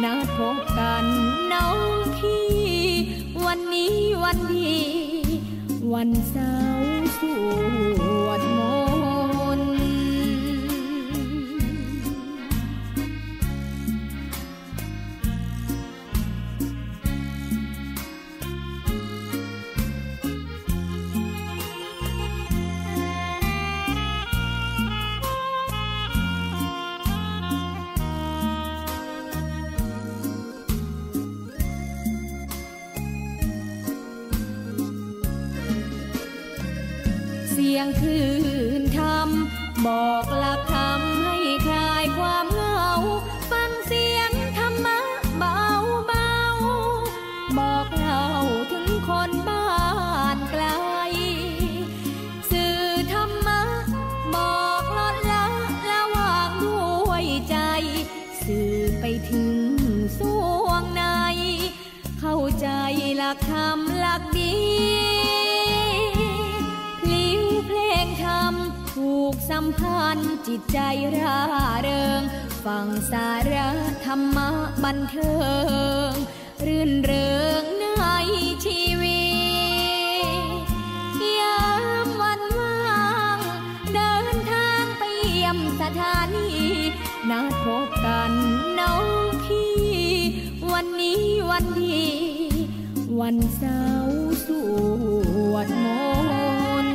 นัดพบกันน้องพี่วันนี้วันดีวันเสาร์สวดมนต์เสียงคลื่นทำบอกหลักธรรมให้คลายความเหงาฟังเสียงธรรมะเบาเบาบอกเล่าถึงคนบ้านไกลสื่อธรรมะบอกลดละวางด้วยใจสื่อไปถึงสวงในเข้าใจหลักธรรมหลักดีผูกสัมพันธ์จิตใจร่าเริงฟังสาระธรรมะบันเทิงรื่นเริงในชีวิตยามวันว่างเดินทางไปเยี่ยมสถานีนัดพบกันน้องพี่วันนี้วันดีวันเสาร์สวดมนต์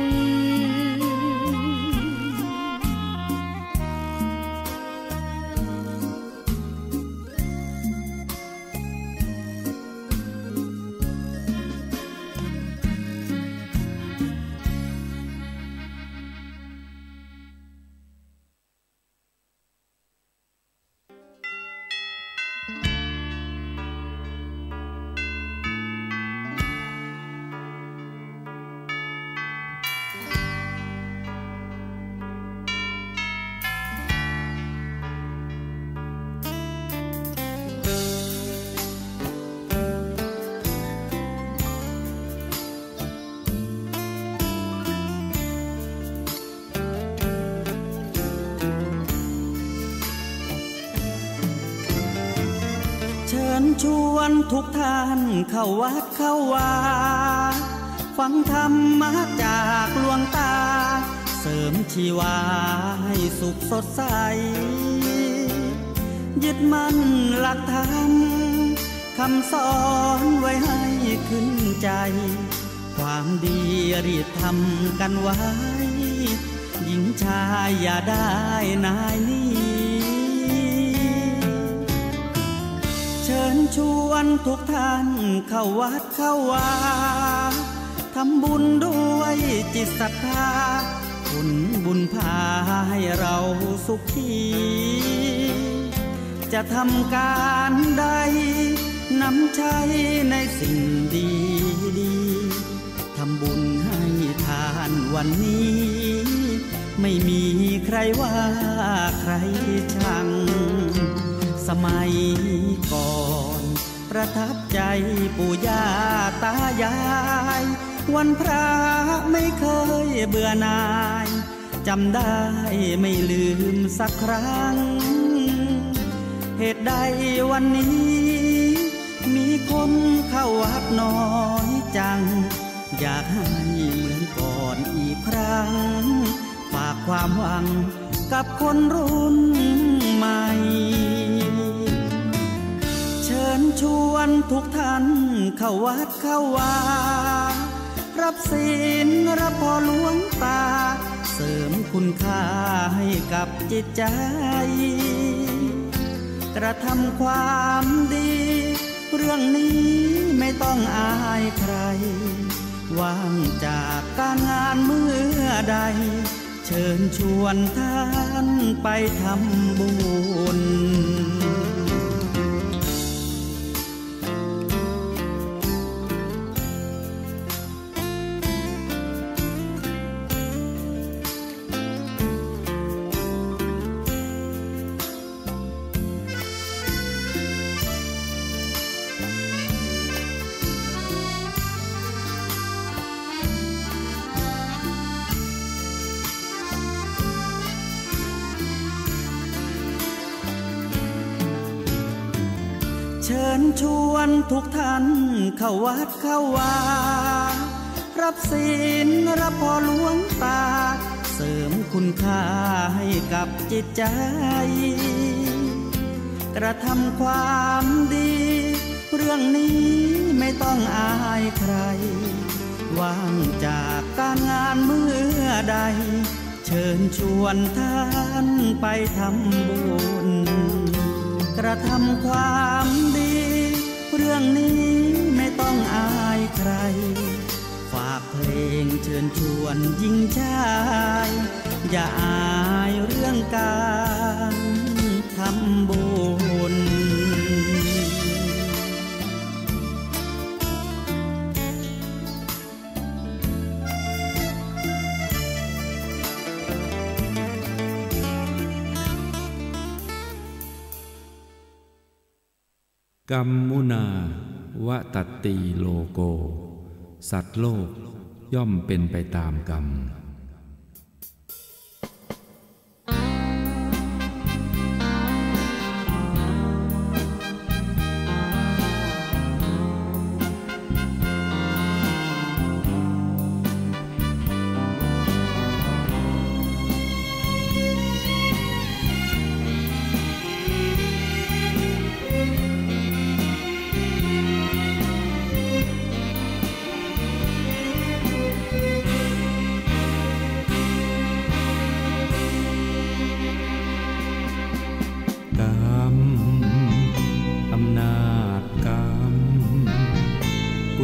เชิญชวนทุกท่านเข้าวัดเข้าวาฟังธรรมะจากหลวงตาเสริมชีวาให้สุขสดใสยึดมั่นหลักธรรมคำสอนไว้ให้ขึ้นใจความดีรีบทำกันไว้หญิงชายอย่าได้นายนี้เชิญชวนทุกท่านเข้าวัดเข้าวาทำบุญด้วยจิตศรัทธาผลบุญพาให้เราสุขีจะทำการใดนำใช้ในสิ่งดีดีทำบุญให้ทานวันนี้ไม่มีใครว่าใครชังสมัยก่อนประทับใจปู่ย่าตายายวันพระไม่เคยเบื่อหน่ายจำได้ไม่ลืมสักครั้งเหตุใดวันนี้มีคนเข้าวัดน้อยจังอยากให้เหมือนก่อนอีกครั้งฝากความหวังกับคนรุ่นใหม่เชิญชวนทุกท่านเข้าวัดเข้าวารับศีลรับพรหลวงตาเสริมคุณค่าให้กับจิตใจกระทำความดีเรื่องนี้ไม่ต้องอายใครว่างจากการงานเมื่อใดเชิญชวนท่านไปทำบุญ เชิญชวนทุกท่านเข้าวัดเข้าวารับศีลรับพรหลวงตาเสริมคุณค่าให้กับจิตใจกระทำความดีเรื่องนี้ไม่ต้องอายใครว่างจากการงานเมื่อใดเชิญชวนท่านไปทำบุญกระทำความดีเรื่องนี้ไม่ต้องอายใครฝากเพลงเชิญชวนหญิงชายอย่าอายเรื่องการทำบุญกัมมุนาวะตัตติโลโกสัตว์โลกย่อมเป็นไปตามกรรม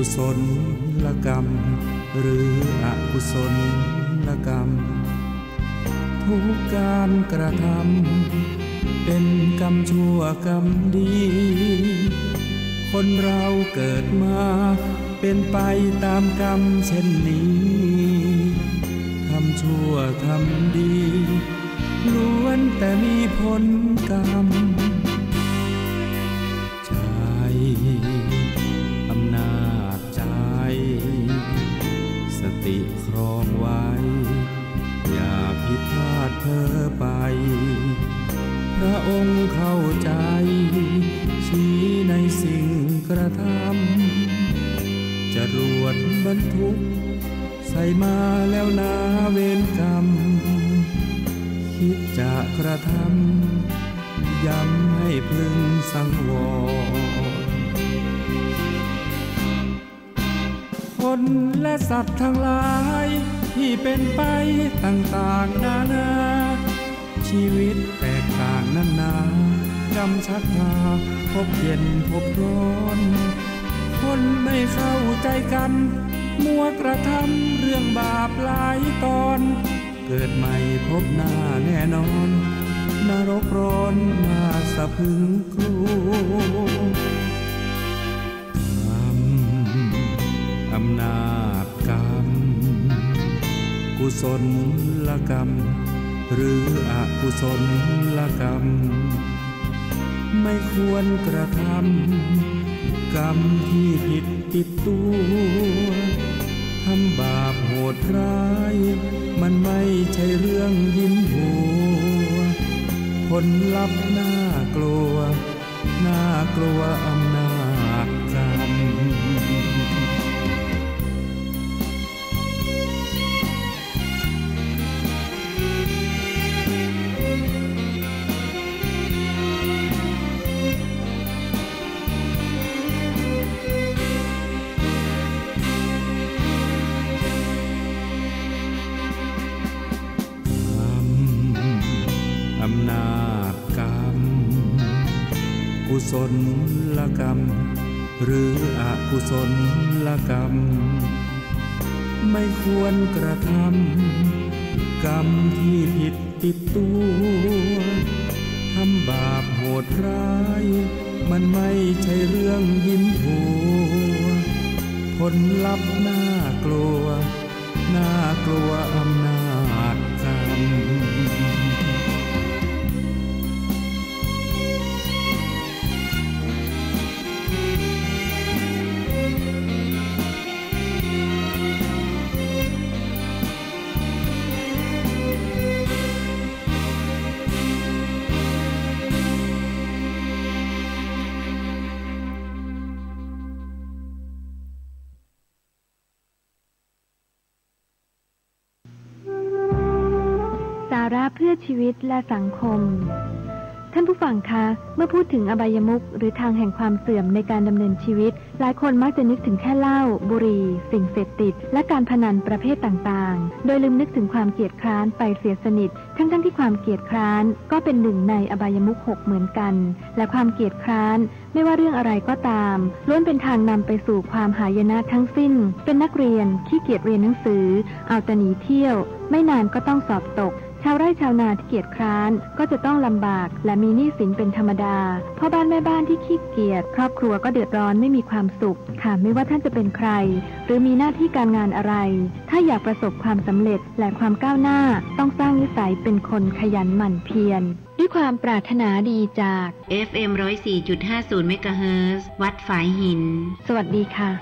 กุศลกรรมหรืออกุศลกรรมทุกการกระทำเป็นกรรมชั่วกรรมดีคนเราเกิดมาเป็นไปตามกรรมเช่นนี้ทำชั่วทำดีล้วนแต่มีผลกรรมสติครองไว้อย่าผิดพลาดเพ้อไปพระองค์เข้าใจชี้ในสิ่งกระทำจรวดบรรทุกใส่มาแล้วนาเวรกรรมคิดจะกระทำย้ำให้พึงสังวรคนและสัตว์ทั้งหลายที่เป็นไปต่างๆนานาชีวิตแตกต่างนานากรรมชักพาพบเย็นพบร้อนคนไม่เข้าใจกันมัวกระทำเรื่องบาปหลายตอนเกิดใหม่พบหน้าแน่นอนนรกร้อนน่าสะพรึงกลัวอำนาจกรรมกุศลกรรมหรืออกุศลกรรมไม่ควรกระทำกรรมที่ผิดติดตัวทำบาปโหดร้ายมันไม่ใช่เรื่องยิ้มหัวผลลัพธ์น่ากลัวน่ากลัวอำนาจกรรมอำนาจกรรมกุศลกรรมหรืออกุศลกรรมไม่ควรกระทำกรรมที่ผิดติดตัวทำบาปโหดร้ายมันไม่ใช่เรื่องยิ้มหัวผลลัพธ์น่ากลัวน่ากลัวอำนาจกรรม ระเพื่อชีวิตและสังคมท่านผู้ฟังคะเมื่อพูดถึงอบายมุขหรือทางแห่งความเสื่อมในการดำเนินชีวิตหลายคนมักจะนึกถึงแค่เหล้าบุหรี่สิ่งเสพติดและการพนันประเภทต่างๆโดยลืมนึกถึงความเกียจคร้านไปเสียสนิททั้งที่ความเกียจคร้านก็เป็นหนึ่งในอบายมุข6เหมือนกันและความเกียจคร้านไม่ว่าเรื่องอะไรก็ตามล้วนเป็นทางนำไปสู่ความหายนะทั้งสิ้นเป็นนักเรียนขี้เกียจเรียนหนังสือเอาแต่หนีเที่ยวไม่นานก็ต้องสอบตกชาวไร่ชาวนาที่เกียจคร้านก็จะต้องลำบากและมีหนี้สินเป็นธรรมดาพ่อบ้านแม่บ้านที่ขี้เกียจครอบครัวก็เดือดร้อนไม่มีความสุขค่ะไม่ว่าท่านจะเป็นใครหรือมีหน้าที่การงานอะไรถ้าอยากประสบความสำเร็จและความก้าวหน้าต้องสร้างนิสัยเป็นคนขยันหมั่นเพียรด้วยความปรารถนาดีจาก FM 104.50 MHz วัดฝายหินสวัสดีค่ะ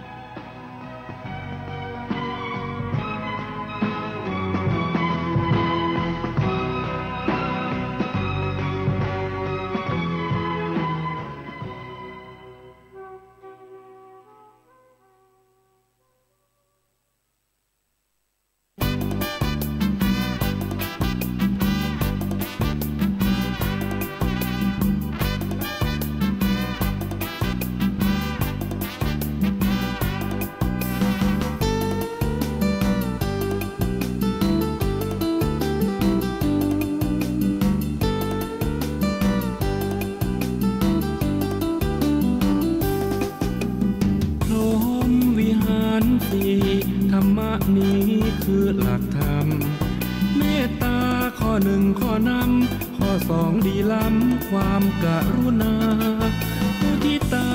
ธรรมะนี้คือหลักธรรมเมตตาข้อหนึ่งข้อนำข้อสองดีล้ำความกรุณามุทิตา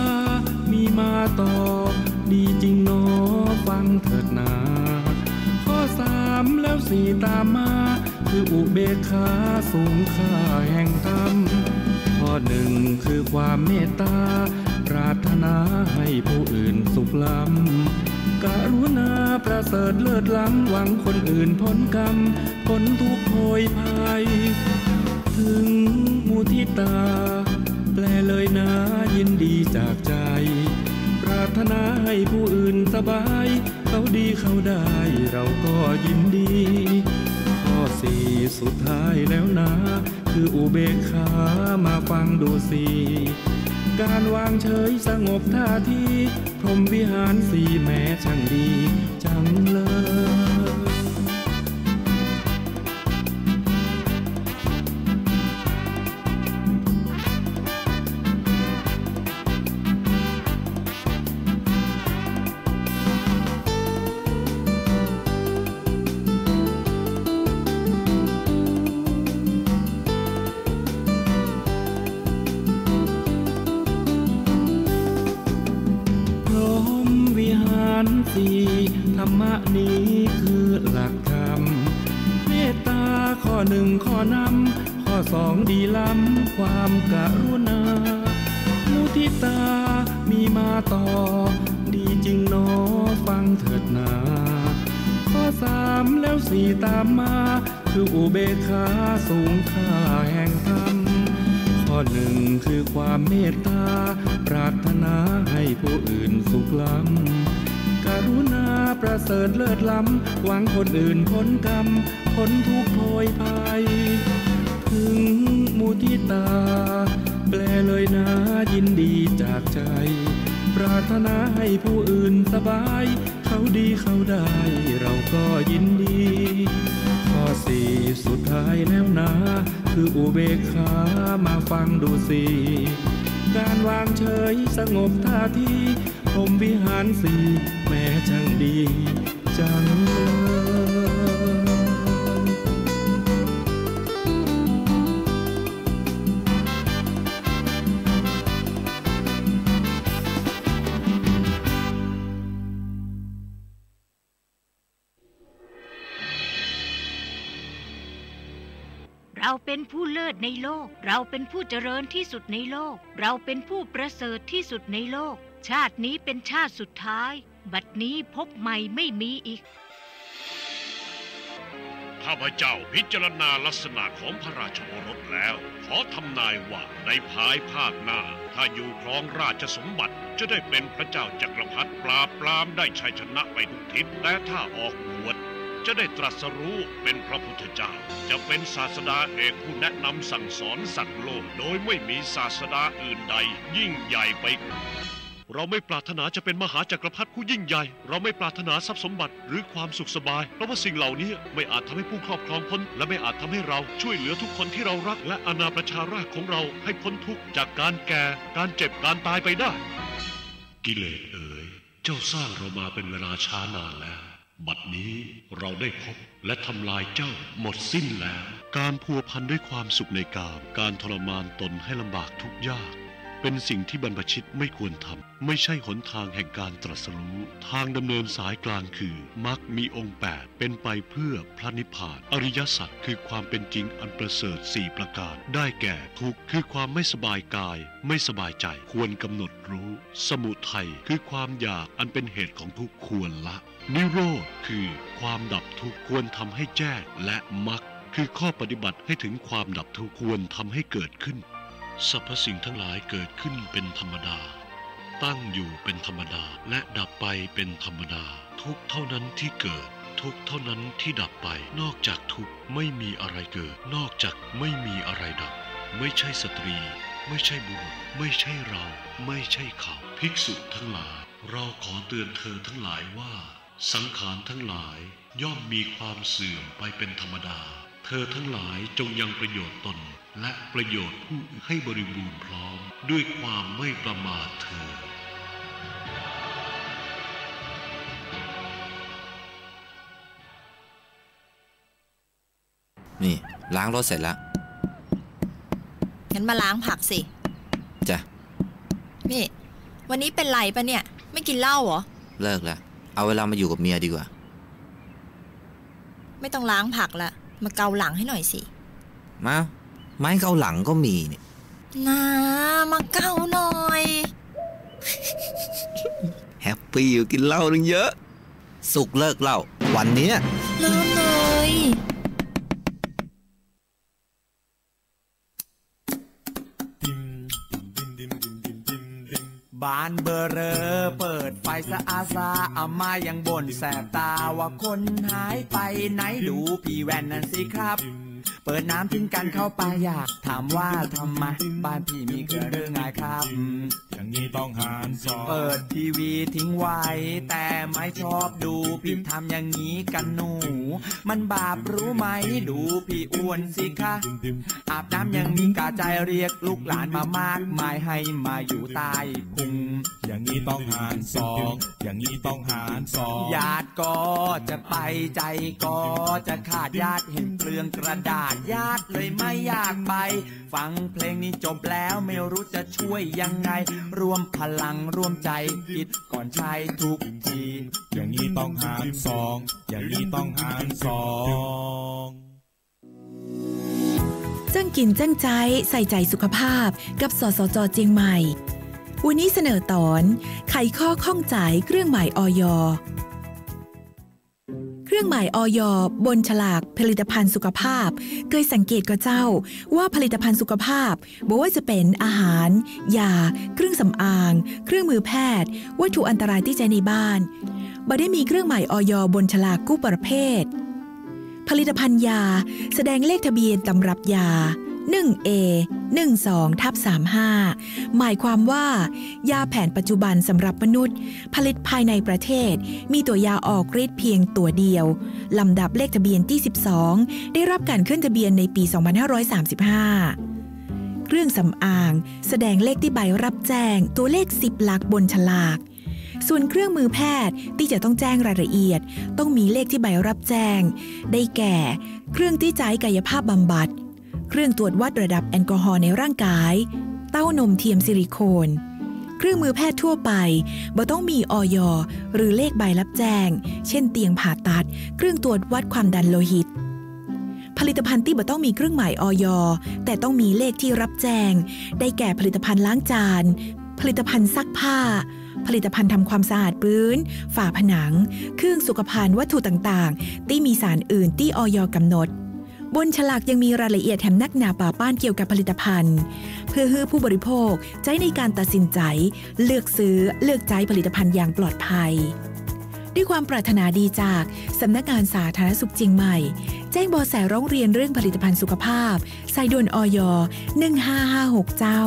มีมาต่อดีจริงหนอฟังเถิดนาข้อสามแล้วสี่ตามมาคืออุเบกขาสูงค่าแห่งธรรมข้อหนึ่งคือความเมตตาปรารถนาให้ผู้อื่นสุขล้ำกรุณาประเสริฐเลิศล้ำหวังคนอื่นพ้นกรรมพ้นทุกข์โผยภัยถึงมุทิตาแปลเลยนะยินดีจากใจปรารถนาให้ผู้อื่นสบายเขาดีเขาได้เราก็ยินดีข้อสี่สุดท้ายแล้วนะคืออุเบกขามาฟังดูสิการวางเฉยสงบท่าทีพรหมวิหารสี่แม้ช่างดีจังเลยธรรมะนี้คือหลักธรรมเมตตาข้อหนึ่งข้อนำข้อสองดีล้ำความกรุณามุทิตามีมาต่อดีจริงหนอฟังเถิดนาข้อสามแล้วสี่ตามมาคืออุเบกขาสูงค่าแห่งธรรมข้อหนึ่งคือความเมตตาปรารถนาให้ผู้อื่นสุขล้ำกรุณาประเสริฐเลิศล้ำหวังคนอื่นพ้นกรรมพ้นทุกข์โผยภัยถึงมุทิตาแปลเลยนะยินดีจากใจปรารถนาให้ผู้อื่นสบายเขาดีเขาได้เราก็ยินดีข้อสี่สุดท้ายแล้วนะคืออุเบกขามาฟังดูสิการวางเฉยสงบท่าทีพรหมวิหารสี่แม้ช่างดีจังเราเป็นผู้เลิศในโลกเราเป็นผู้เจริญที่สุดในโลกเราเป็นผู้ประเสริฐที่สุดในโลกชาตินี้เป็นชาติสุดท้ายบัดนี้พบใหม่ไม่มีอีกข้าพเจ้าพิจารณาลักษณะของพระราชโอรสแล้วขอทำนายว่าในภายภาคหน้าถ้าอยู่ครองราชสมบัติจะได้เป็นพระเจ้าจักรพรรดิปราบปรามได้ชัยชนะไปทุกทิศแต่ถ้าออกบวช จะได้ตรัสรู้เป็นพระพุทธเจ้าจะเป็นศาสดาเอกผู้แนะนำสั่งสอนสัตว์โลกโดยไม่มีศาสดาอื่นใดยิ่งใหญ่ไปเราไม่ปรารถนาจะเป็นมหาจักรพรรดิผู้ยิ่งใหญ่เราไม่ปรารถนาทรัพย์สมบัติหรือความสุขสบายเพราะว่าสิ่งเหล่านี้ไม่อาจทำให้ผู้ครอบครองพ้นและไม่อาจทำให้เราช่วยเหลือทุกคนที่เรารักและอาณาประชาราษฎร์ของเราให้พ้นทุกข์จากการแก่การเจ็บการตายไปได้กิเลสเอ๋ยเจ้าสร้างเรามาเป็นเวลาช้านานแล้วบัดนี้เราได้พบและทำลายเจ้าหมดสิ้นแล้วการพัวพันด้วยความสุขในกามการทรมานตนให้ลำบากทุกข์ยากเป็นสิ่งที่บรรพชิตไม่ควรทำไม่ใช่หนทางแห่งการตรัสรู้ทางดำเนินสายกลางคือมรรคมีองค์8เป็นไปเพื่อพระนิพพานอริยสัจคือความเป็นจริงอันประเสริฐ4ประการได้แก่ทุกข์คือความไม่สบายกายไม่สบายใจควรกำหนดรู้สมุทัยคือความอยากอันเป็นเหตุของทุกข์ควรละนิโรธคือความดับทุกข์ควรทำให้แจ้งและมรรคคือข้อปฏิบัติให้ถึงความดับทุกข์ควรทำให้เกิดขึ้นสรรพสิ่งทั้งหลายเกิดขึ้นเป็นธรรมดาตั้งอยู่เป็นธรรมดาและดับไปเป็นธรรมดาทุกเท่านั้นที่เกิดทุกเท่านั้นที่ดับไปนอกจากทุกไม่มีอะไรเกิดนอกจากไม่มีอะไรดับไม่ใช่สตรีไม่ใช่บุรุษไม่ใช่เราไม่ใช่เขาภิกษุทั้งหลายเราขอเตือนเธอทั้งหลายว่าสังขารทั้งหลายย่อมมีความเสื่อมไปเป็นธรรมดาเธอทั้งหลายจงยังประโยชน์ตนและประโยชน์ผู้อื่นให้บริบูรณ์พร้อมด้วยความไม่ประมาทเถิดนี่ล้างรถเสร็จแล้วงั้นมาล้างผักสิจ้ะนี่วันนี้เป็นไรปะเนี่ยไม่กินเหล้าเหรอเลิกแล้วเอาเวลามาอยู่กับเมียดีกว่าไม่ต้องล้างผักละมาเกาหลังให้หน่อยสิมาไม้เกาหลังก็มีเนี่ยนะมาเกาหน่อยแฮปปี้อยู่กินเหล้านึงเยอะสุกเลิกเหล้าวันนี้เริ่มเลยบ้านเบอร์เรอเปิดไฟสะอาซาอามายังบ่นแสบตาว่าคนหายไปไหนดูพี่แว่นนั่นสิครับเปิดน้ำทิ้งกันเข้าไปอยากถามว่าทำไมบ้านพี่มีเกิดเรื่องไงครับอย่างนี้ต้องหารสองเปิดทีวีทิ้งไว้แต่ไม่ชอบดูพี่ทำอย่างนี้กันหนูมันบาปรู้ไหมดูพี่อ้วนสิคะอาบน้ำยังมีกาใจเรียกลูกหลานมามากมายให้มาอยู่ใต้พุงอย่างนี้ต้องหารสองอย่างนี้ต้องหารสองญาติก็จะไปใจก็จะขาดญาติเห็นเปลืองกระดาษญาติเลยไม่อยากไปฟังเพลงนี้จบแล้วไม่รู้จะช่วยยังไงรวมพลังร่วมใจคิดก่อนใช้ทุกทีอย่างนี้ต้องหารสองอย่างนี้ต้องหารสองจ้างกินจ้างใจใส่ใจสุขภาพกับสสจ.เจียงใหม่วันนี้เสนอตอนไขข้อข้องใจเครื่องหมายอย.เครื่องหมายอย.บนฉลากผลิตภัณฑ์สุขภาพเคยสังเกตก็เจ้าว่าผลิตภัณฑ์สุขภาพบอกว่าจะเป็นอาหารยาเครื่องสำอางเครื่องมือแพทย์วัตถุอันตรายที่ใช้ในบ้านบ่ได้มีเครื่องหมายอย.บนฉลากกู้ประเภทผลิตภัณฑ์ยาแสดงเลขทะเบียนตำรับยา 1A 12/35 หมายความว่ายาแผนปัจจุบันสำหรับมนุษย์ผลิตภายในประเทศมีตัวยาออกฤทธิ์เพียงตัวเดียวลำดับเลขทะเบียนที่ 12ได้รับการขึ้นทะเบียนในปี 2535 เครื่องสำอางแสดงเลขที่ใบรับแจ้งตัวเลข10หลักบนฉลากส่วนเครื่องมือแพทย์ที่จะต้องแจ้งรายละเอียดต้องมีเลขที่ใบรับแจ้งได้แก่เครื่องที่ใช้กายภาพบำบัดเครื่องตรวจวัดระดับแอลกอฮอล์ในร่างกายเต้านมเทียมซิลิโคนเครื่องมือแพทย์ทั่วไปบ่ต้องมีอย.หรือเลขใบรับแจ้งเช่นเตียงผ่าตัดเครื่องตรวจวัดความดันโลหิตผลิตภัณฑ์ที่บ่ต้องมีเครื่องหมายอย.แต่ต้องมีเลขที่รับแจ้งได้แก่ผลิตภัณฑ์ล้างจานผลิตภัณฑ์ซักผ้าผลิตภัณฑ์ทำความสะอาดพื้นฝาผนังเครื่องสุขภัณฑ์วัตถุต่างๆที่มีสารอื่นที่อย.กำหนดบนฉลากยังมีรายละเอียดแถมนักหนาป่าป้านเกี่ยวกับผลิตภัณฑ์เพื่อให้ผู้บริโภคใช้ในการตัดสินใจเลือกซื้อเลือกใช้ผลิตภัณฑ์อย่างปลอดภัย ด้วยความปรารถนาดีจากสำนักงานสาธารณสุขเชียงใหม่แจ้งเบาะแสร้องเรียนเรื่องผลิตภัณฑ์สุขภาพสายด่วนอย 1556 เจ้า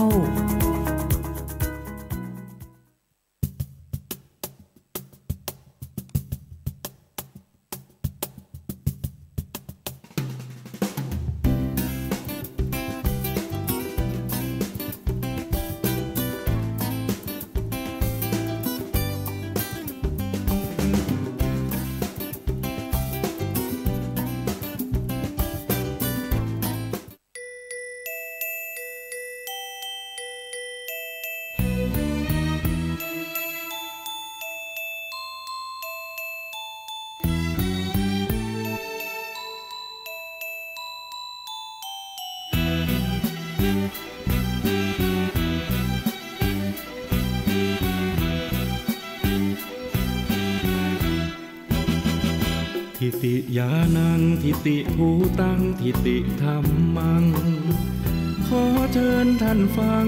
ทิติยานังทิติภูตังทิติธรรมังขอเชิญท่านฟัง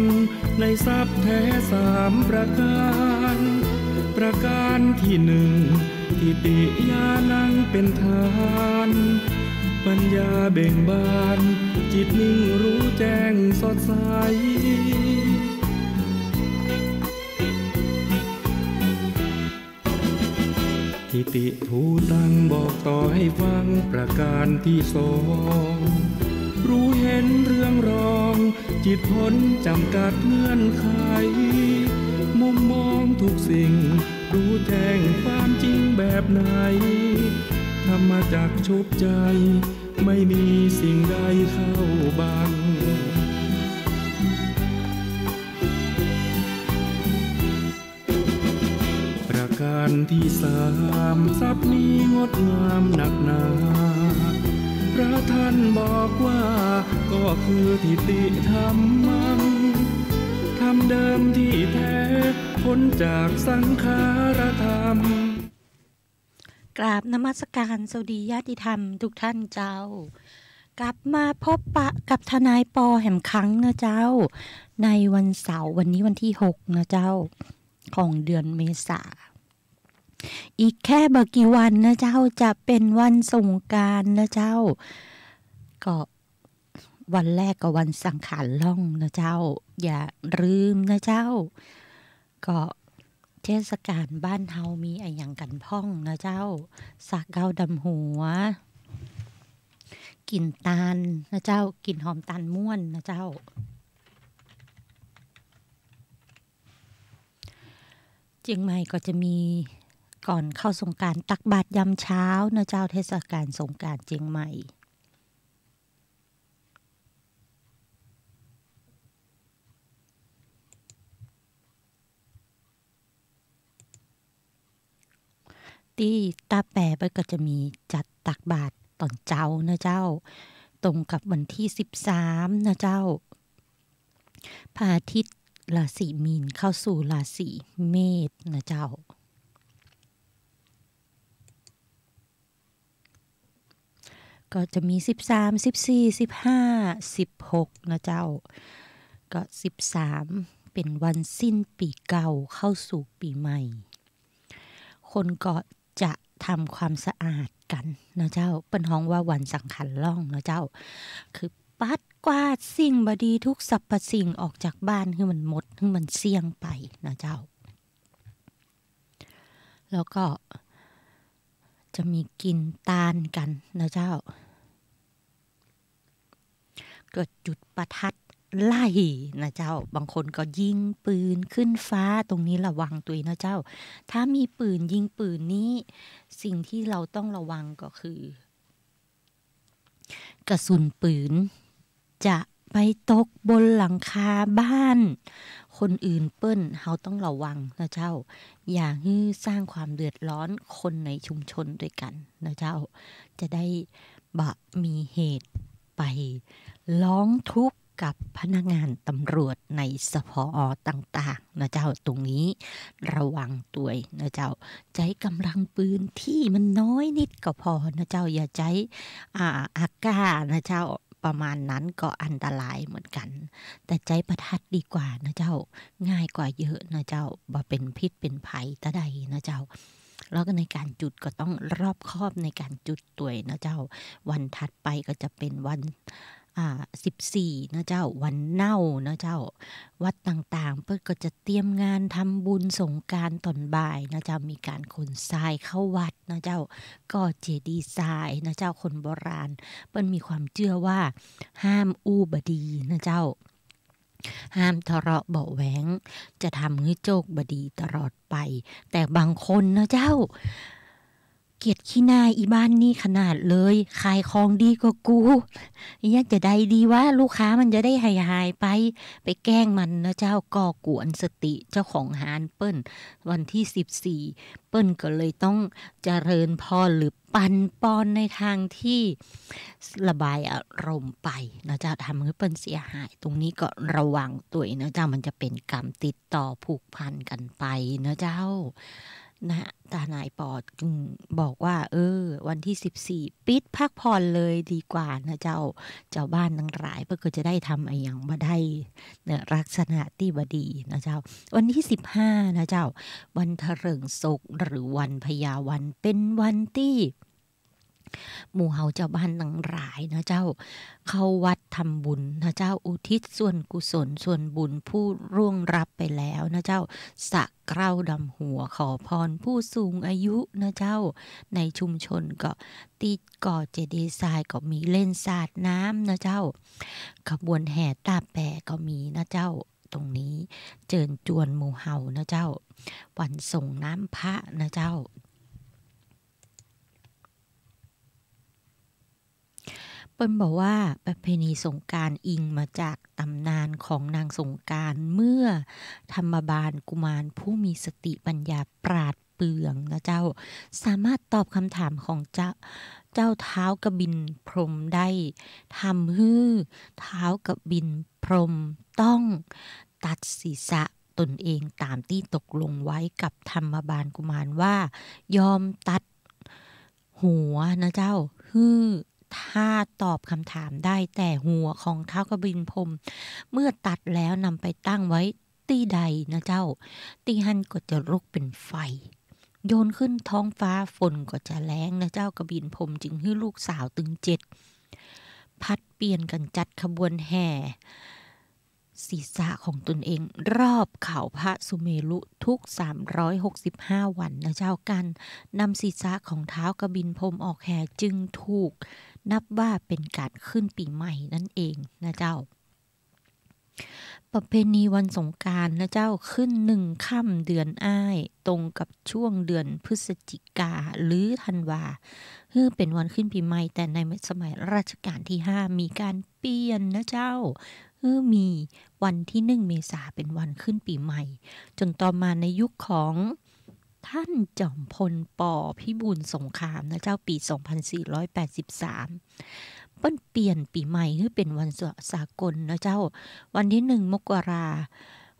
ในทรัพย์แท้3 ประการประการที่1ทิติยานังเป็นทานปัญญาเบ่งบานจิตนิ่งรู้แจ้งสดใสทิติภูตังบอกต่อให้ฟังประการที่2รู้เห็นเรื่องรองจิตพ้นจำกัดเงื่อนไขมุมมองทุกสิ่งรู้แจ้งความจริงแบบไหนธรรมจักชุบใจไม่มีสิ่งใดเข้าบังการที่3ทรัพย์นี้งดงามหนักหนาพระท่านบอกว่าก็คือทิติธรรมังธรรมเดิมที่แท้พ้นจากสังขารธรรมกราบนมัสการสวัสดีญาติธรรมทุกท่านเจ้ากลับมาพบปะกับทนายปอแห่มครั้งนะเจ้าในวันเสาร์วันนี้วันที่6นะเจ้าของเดือนเมษาอีกแค่บ่กี่วันนะเจ้าจะเป็นวันสงกรานต์นะเจ้าก็วันแรกก็วันสังขารล่องนะเจ้าอย่าลืมนะเจ้าก็เทศกาลบ้านเฮามีอะไรอย่างกันพ่องนะเจ้าสักเกาดำหัวกินตาลนะเจ้ากินหอมตาลม่วนนะเจ้าเชียงใหม่ก็จะมีก่อนเข้าสงกรานต์ตักบาตรยามเช้านะเจ้าเทศกาลสงกรานต์เชียงใหม่ที่ตาแปะไปก็จะมีจัดตักบาตรตอนเจ้านะเจ้าตรงกับวันที่13นะเจ้าพระอาทิตย์ราศีมีนเข้าสู่ราศีเมษนะเจ้าก็จะมี13 14 15 16นะเจ้าก็13เป็นวันสิ้นปีเก่าเข้าสู่ปีใหม่คนก็จะทำความสะอาดกันนะเจ้าเป็นห้องว่าวันสังขารล่องนะเจ้าคือปัดกวาดสิ่งบดีทุกสรรพสิ่งออกจากบ้านให้มันหมดให้มันเสี่ยงไปนะเจ้าแล้วก็จะมีกินตาลกันนะเจ้าเกิดจุดประทัดไล่นะเจ้าบางคนก็ยิงปืนขึ้นฟ้าตรงนี้ระวังตัวนะเจ้าถ้ามีปืนยิงปืนนี้สิ่งที่เราต้องระวังก็คือกระสุนปืนจะไปตกบนหลังคาบ้านคนอื่นเปิ้นเราต้องระวังนะเจ้าอย่าให้สร้างความเดือดร้อนคนในชุมชนด้วยกันนะเจ้าจะได้บ่มีเหตุไปร้องทุกข์กับพนักงานตำรวจในสภอต่างๆนะเจ้าตรงนี้ระวังตัวนะเจ้าใช้กำลังปืนที่มันน้อยนิดก็พอนะเจ้าอย่าใช้อากาศนะเจ้าประมาณนั้นก็อันตรายเหมือนกันแต่ใจประทัดดีกว่านะเจ้าง่ายกว่าเยอะนะเจ้าบ่เป็นพิษเป็นภัยตะใดนะเจ้า แล้วก็ในการจุดก็ต้องรอบคอบในการจุดตัวนะเจ้าวันถัดไปก็จะเป็นวัน14นะเจ้าวันเน่านะเจ้าวัดต่างๆเพื่อก็จะเตรียมงานทำบุญสงกรานต์ตอนบ่ายนะเจ้ามีการขนทรายเข้าวัดนะเจ้าก็เจดีย์ทรายนะเจ้าคนโบราณเปิ้นมีความเชื่อว่าห้ามอู้บดีนะเจ้าห้ามทะเลาะเบาะแหวงจะทำให้โจกบดีตลอดไปแต่บางคนนะเจ้าเกียดขี้หน้าอีบ้านนี่ขนาดเลยขายของดีกว่ากูอยากจะได้ดีว่าลูกค้ามันจะได้หายไปแกล้งมันนะเจ้าก่อกวนสติเจ้าของร้านเปิ้นวันที่14เปิ้นก็เลยต้องเจริญพรหรือปันปอนในทางที่ระบายอารมณ์ไปนะเจ้าทำให้เปิ้นเสียหายตรงนี้ก็ระวังตัวนะเจ้ามันจะเป็นกรรมติดต่อผูกพันกันไปนะเจ้านะตานายปอดบอกว่าวันที่14ปิดพักผ่อนเลยดีกว่านะเจ้าบ้านทั้งหลายเพื่อก็จะได้ทำอะไรอย่างมาได้เนี่ยลักษณะที่บดีนะเจ้าวันที่15นะเจ้าวันถริงศกหรือวันพญาวันเป็นวันที่หมู่เฮาเจ้าบ้านทั้งหลายนะเจ้าเข้าวัดทำบุญนะเจ้าอุทิศส่วนกุศลส่วนบุญผู้ร่วงรับไปแล้วนะเจ้าสักเกล้าดำหัวขอพรผู้สูงอายุนะเจ้าในชุมชนก็ติดก่อเจดีย์ทรายก็มีเล่นสาดน้ำนะเจ้าขบวนแห่ตาแปะก็มีนะเจ้าตรงนี้เจิญจวนหมู่เฮานะเจ้าวันส่งน้ำพระนะเจ้าเปิ้นบอกว่าประเพณีสงกรานต์อิงมาจากตำนานของนางสงกรานต์เมื่อธรรมบาลกุมารผู้มีสติปัญญาปราดเปรื่องนะเจ้าสามารถตอบคำถามของเจ้าเท้ากบินพรหมได้ทำให้เท้ากบินพรหมต้องตัดศีรษะตนเองตามที่ตกลงไว้กับธรรมบาลกุมารว่ายอมตัดหัวนะเจ้าถ้าตอบคำถามได้แต่หัวของท้าวกบินพรหมเมื่อตัดแล้วนำไปตั้งไว้ที่ใดนะเจ้าที่หันก็จะลุกเป็นไฟโยนขึ้นท้องฟ้าฝนก็จะแล้งนะเจ้ากบินพรหมจึงให้ลูกสาวตึง7พัดเปลี่ยนกันจัดขบวนแห่ศีรษะของตนเองรอบเขาพระสุเมรุทุก365วันนะเจ้ากันนำศีรษะของท้าวกบินพรหมออกแห่จึงถูกนับว่าเป็นการขึ้นปีใหม่นั่นเองนะเจ้าประเพณีวันสงกรานต์นะเจ้าขึ้น1ค่ำเดือนอ้ายตรงกับช่วงเดือนพฤศจิกาหรือธันวาเป็นวันขึ้นปีใหม่แต่ในสมัยรัชกาลที่5มีการเปลี่ยนนะเจ้ามีวันที่1เมษายนเป็นวันขึ้นปีใหม่จนต่อมาในยุคของท่านจอมพลป.พิบูลสงครามนะเจ้าปี2483เปลี่ยนปีใหม่ให้เป็นวันสากลนะเจ้าวันที่1มกรา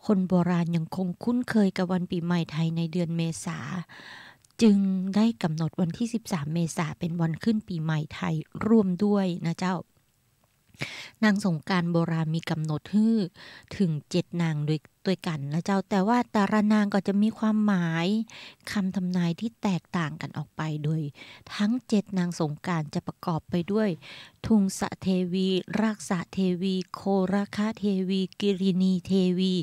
คนโบราณยังคงคุ้นเคยกับวันปีใหม่ไทยในเดือนเมษาจึงได้กำหนดวันที่13เมษายนเป็นวันขึ้นปีใหม่ไทยร่วมด้วยนะเจ้านางสงกรานต์โบราณมีกำหนดถึง7นางด้วยกันนะเจ้าแต่ว่าแต่ละนางก็จะมีความหมายคำทำนายที่แตกต่างกันออกไปโดยทั้ง7นางสงกรานต์จะประกอบไปด้วยทุงสะเทวีราษะเทวีโคราคะเทวีกิรินีเทวี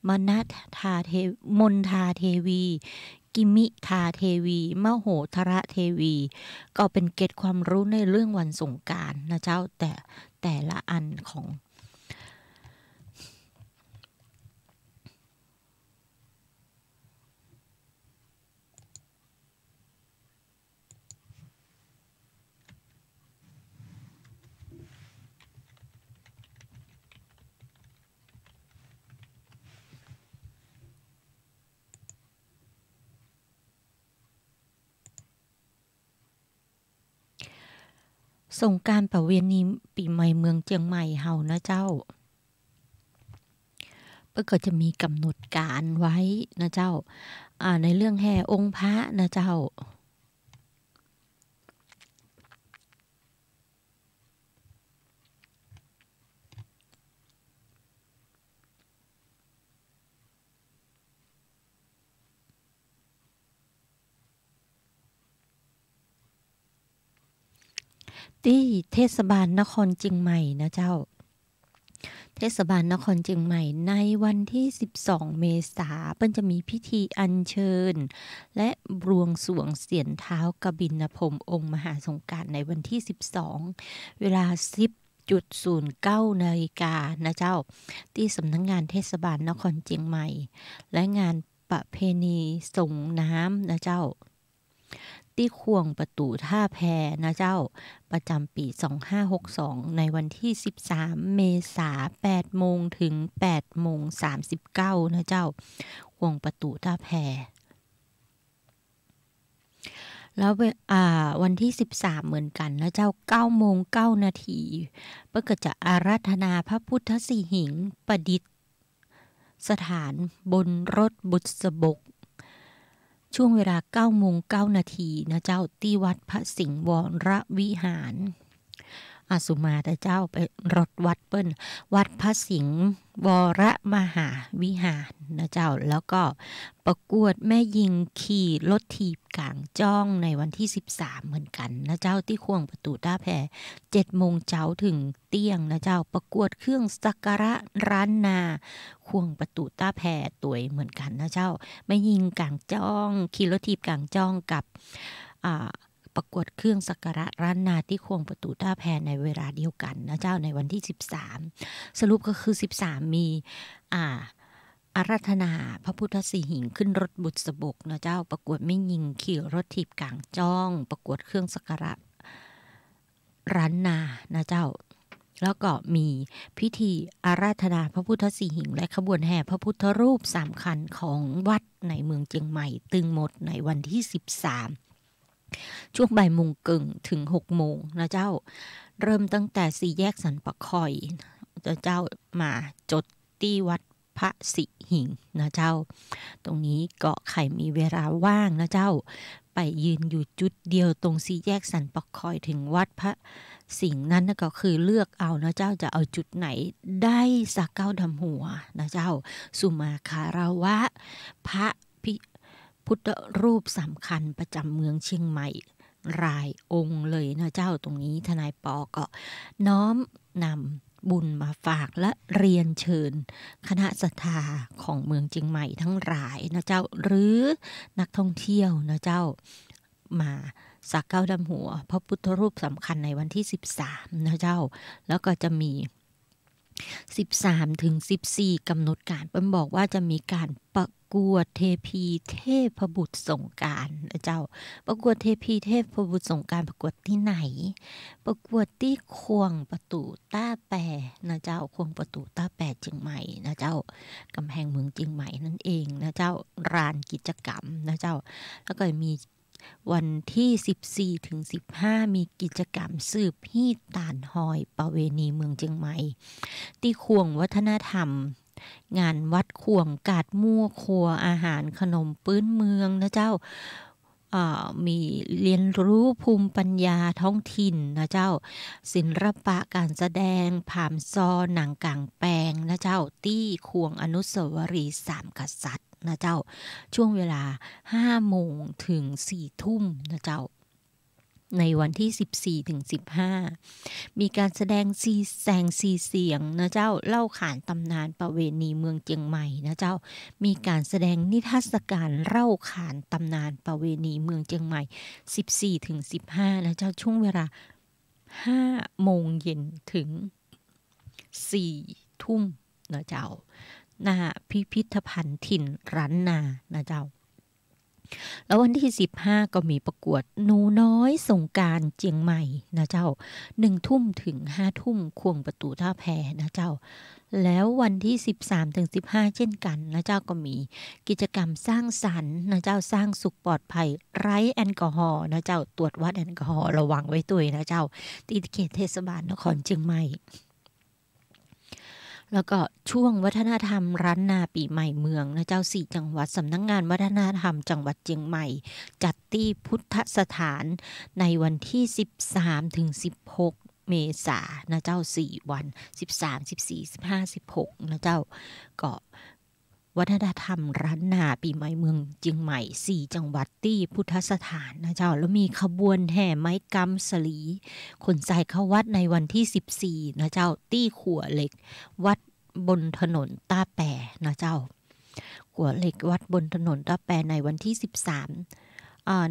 มนัทธาเทวีมนทาเทวีกิมิทาเทวีมโหธระเทวีก็เป็นเกร็ดความรู้ในเรื่องวันสงกรานต์นะเจ้าแต่ละอันของสงกรานต์ประเวณีปีใหม่เมืองเจียงใหม่เฮานะเจ้าก็จะมีกำหนดการไว้นะเจ้าในเรื่องแห่องค์พระนะเจ้า ที่เทศบาลนครเชียงใหม่นะเจ้าเทศบาลนครเชียงใหม่ในวันที่12เมษายนเปิ้นจะมีพิธีอัญเชิญและบวงสรวงเสียนเท้ากบิณพรหมองค์มหาสงกรานต์ในวันที่12เวลา10.09 นาฬิกานะเจ้าที่สำนักงานเทศบาลนครเชียงใหม่และงานประเพณีส่งน้ำนะเจ้าที่ควงประตูท่าแพนะเจ้าประจำปี2562ในวันที่13เมษายน8โมงถึง8โมง39นะเจ้าควงประตูท่าแพแล้ววันที่13เหมือนกันนะเจ้า9โมง9นาทีเปิ้นก็จะอาราธนาพระพุทธสิหิงค์ประดิษฐานบนรถบุษบกช่วงเวลา9โมง9นาทีนะเจ้าที่วัดพระสิงห์วรวิหารสุมาแต่เจ้าไปรถวัดเปิ้นวัดพระสิงห์วรมหาวิหารนะเจ้าแล้วก็ประกวดแม่ยิงขี่รถถีบกลางจ้องในวันที่13เหมือนกันนะเจ้าที่ควงประตูท่าแพ7โมงเช้าถึงเที่ยงนะเจ้าประกวดเครื่องสักการะร้านนาควงประตูท่าแพตัวเหมือนกันนะเจ้าแม่ยิงกลางจ้องขี่รถถีบกลางจ้องกับประกวดเครื่องสักการะร้านนาที่ควงประตูท่าแพในเวลาเดียวกันนะเจ้าในวันที่13สรุปก็คือ13มีอาราธนาพระพุทธสิหิงค์ขึ้นรถบุษบกนะเจ้าประกวดไม่ยิงขี่รถถีบกลางจ้องประกวดเครื่องสักการะร้านนานะเจ้าแล้วก็มีพิธีอาราธนาพระพุทธสิหิงค์และขบวนแห่พระพุทธรูป3คันของวัดในเมืองเชียงใหม่ตึงหมดในวันที่13ช่วงบ่ายโมงครึ่งถึง6โมงนะเจ้าเริ่มตั้งแต่4แยกสันปะคอยเจ้ามาจดที่วัดพระสิหิงค์นะเจ้าตรงนี้ก็ใครมีเวลาว่างนะเจ้าไปยืนอยู่จุดเดียวตรง4แยกสันปะคอยถึงวัดพระสิงห์นั้นก็คือเลือกเอานะเจ้าจะเอาจุดไหนได้สักเก้าดำหัวนะเจ้าสุมาคารวะพระพุทธรูปสำคัญประจำเมืองเชียงใหม่รายองค์เลยนะเจ้าตรงนี้ทนายปอก็น้อมนำบุญมาฝากและเรียนเชิญคณะศรัทธาของเมืองเชียงใหม่ทั้งหลายนะเจ้าหรือนักท่องเที่ยวนะเจ้ามาสักเก้าดำหัวพระพุทธรูปสำคัญในวันที่13นะเจ้าแล้วก็จะมี13ถึง14กำหนดการเปิ้นบอกว่าจะมีการประกวดเทพีเทพบุตรสงกรานต์นะเจ้าประกวดเทพีเทพบุตรสงกรานต์ประกวดที่ไหนประกวดที่ควงประตูต้าแปนะเจ้าควงประตูต้าแปเชียงใหม่นะเจ้ากำแพงเมืองเชียงใหม่นั่นเองนะเจ้าลานกิจกรรมนะเจ้าแล้วก็มีวันที่14ถึง15มีกิจกรรมสืบฮีดตานหอยประเวณีเมืองเชียงใหม่ที่ควงวัฒนธรรมงานวัดควงกาดมั่วครัวอาหารขนมพื้นเมืองนะเจ้ามีเรียนรู้ภูมิปัญญาท้องถิ่นนะเจ้าศิลปะการแสดงผามซอหนังกลางแปลงนะเจ้าที่ควงอนุสาวรีย์3กษัตริย์นะเจ้าช่วงเวลา 5 โมงถึง 4 ทุ่มนะเจ้าในวันที่14ถึง15มีการแสดงแสงสีเสียงนะเจ้าเล่าขานตำนานประเวณีเมืองเชียงใหม่นะเจ้ามีการแสดงนิทรรศการเล่าขานตำนานประเวณีเมืองเชียงใหม่14ถึง15นะเจ้าช่วงเวลา 5 โมงเย็นถึง 4 ทุ่มนะเจ้าหน้าพิพิธภัณฑ์ถิ่นร้านนานะเจ้าแล้ววันที่15ก็มีประกวดหนูน้อยสงกรานต์เชียงใหม่นะเจ้า1ทุ่มถึง5ทุ่มควงประตูท่าแพนะเจ้าแล้ววันที่13ถึง15เช่นกันนะเจ้าก็มีกิจกรรมสร้างสรรค์นะเจ้าสร้างสุขปลอดภัยไร้แอลกอฮอล์นะเจ้าตรวจวัดแอลกอฮอล์ระวังไว้ตัวนะเจ้าที่เขตเทศบาลนครเชียงใหม่แล้วก็ช่วงวัฒนธรรมร้านนาปีใหม่เมืองนะเจ้า4จังหวัดสำนักงานวัฒนธรรมจังหวัดเชียงใหม่จัดที่พุทธสถานในวันที่13ถึง16เมษายนนะเจ้า4วัน13 14 15 16นะเจ้าก็ วัฒนธรรมร้านนาปีใหม่เมืองเจียงใหม่4จังหวัดที่พุทธสถานนะเจ้าแล้วมีขบวนแห่ไม้กำสลีขนทรายเข้าวัดในวันที่14นะเจ้าตี้ขัวเหล็กวัดบนถนนต้าแปนะเจ้าขัวเหล็กวัดบนถนนต้าแปในวันที่13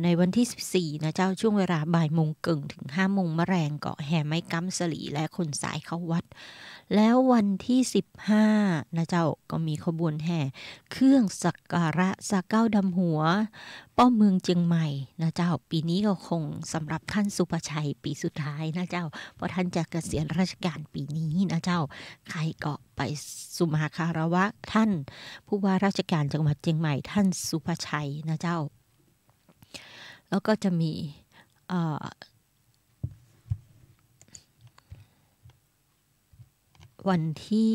ในวันที่14นะเจ้าช่วงเวลาบ่ายโมงเกิงถึง5โมงมะแรงก็แห่ไม้กำสลีและขนทรายเข้าวัดแล้ววันที่15นะเจ้าก็มีขบวนแห่เครื่องสักการะสะเก้าดำหัวป้อมเมืองเจียงใหม่นะเจ้าปีนี้ก็คงสำหรับท่านสุภชัยปีสุดท้ายนะเจ้าเพราะท่านจะเกษียณราชการปีนี้นะเจ้าใครก็ไปสุมาคารวะท่านผู้ว่าราชการจังหวัดเจียงใหม่ท่านสุภชัยนะเจ้าแล้วก็จะมีวันที่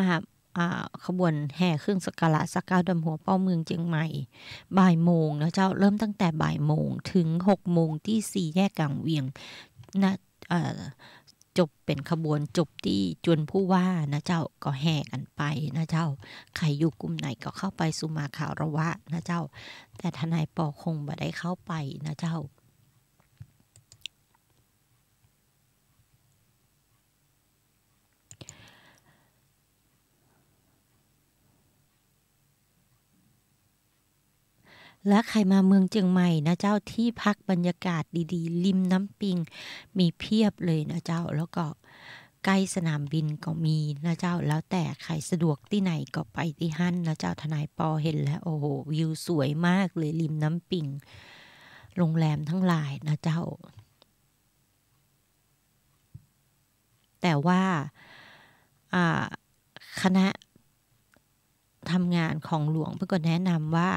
15ขบวนแห่เครื่องสักการะสะเก้าดำหัวเป้าเมืองเจียงใหม่บ่ายโมงนะเจ้าเริ่มตั้งแต่บ่ายโมงถึง6โมงที่4แยกกลางเวียงนะจบเป็นขบวนจบที่จวนผู้ว่านะเจ้าก็แห่กันไปนะเจ้าใครอยู่กลุ่มไหนก็เข้าไปสุมาคารวะนะเจ้าแต่ทนายปอคงบ่ได้เข้าไปนะเจ้าและใครมาเมืองเจียงใหม่นะเจ้าที่พักบรรยากาศดีๆริมน้ำปิงมีเพียบเลยนะเจ้าแล้วก็ใกล้สนามบินก็มีนะเจ้าแล้วแต่ใครสะดวกที่ไหนก็ไปที่หั่นนะเจ้าทนายปอเห็นแล้วโอ้โหวิวสวยมากเลยริมน้ำปิงโรงแรมทั้งหลายนะเจ้าแต่ว่าคณะทำงานของหลวงเพื่อก็แนะนำว่า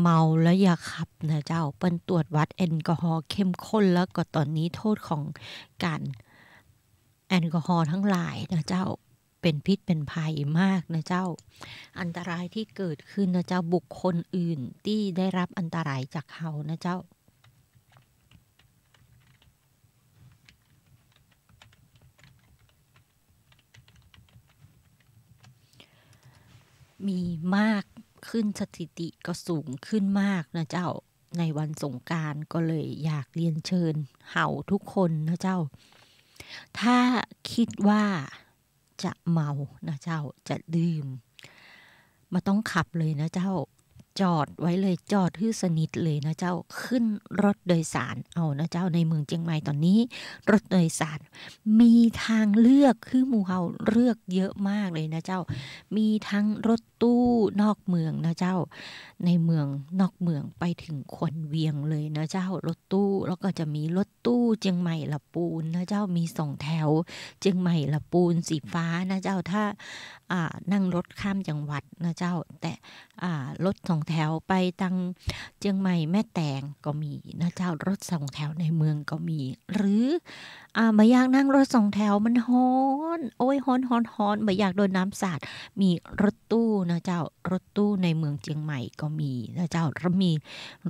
เมาแล้วอย่าขับนะเจ้าเปิ้นตรวจวัดแอลกอฮอล์เข้มข้นแล้วก็ตอนนี้โทษของการแอลกอฮอล์ทั้งหลายนะเจ้าเป็นพิษเป็นภัยมากนะเจ้าอันตรายที่เกิดขึ้นนะเจ้าบุคคลอื่นที่ได้รับอันตรายจากเขานะเจ้ามีมากขึ้นสถิติก็สูงขึ้นมากนะเจ้าในวันสงกรานต์ก็เลยอยากเรียนเชิญเห่าทุกคนนะเจ้าถ้าคิดว่าจะเมานะเจ้าจะดื่มมาต้องขับเลยนะเจ้าจอดไว้เลยจอดที่สนิทเลยนะเจ้าขึ้นรถโดยสารเอานะเจ้าในเมืองเจียงใหม่ตอนนี้รถโดยสารมีทางเลือกคือหมู่เฮาเลือกเยอะมากเลยนะเจ้ามีทั้งรถตู้นอกเมืองนะเจ้าในเมืองนอกเมืองไปถึงควนเวียงเลยนะเจ้ารถตู้แล้วก็จะมีรถตู้เจียงใหม่ละปูนนะเจ้ามี2แถวเจียงใหม่ละปูนสีฟ้านะเจ้าถ้านั่งรถข้ามจังหวัดนะเจ้าแต่รถ2แถวไปตังเจียงใหม่แม่แตงก็มีนะเจ้ารถ2แถวในเมืองก็มีหรือไม่อยากนั่งรถ2แถวมันฮ้อนโอ้ยฮ้อนไม่อยากโดนน้ำสาดมีรถตู้นะเจ้ารถตู้ในเมืองเจียงใหม่ก็มีนะเจ้าแล้วมี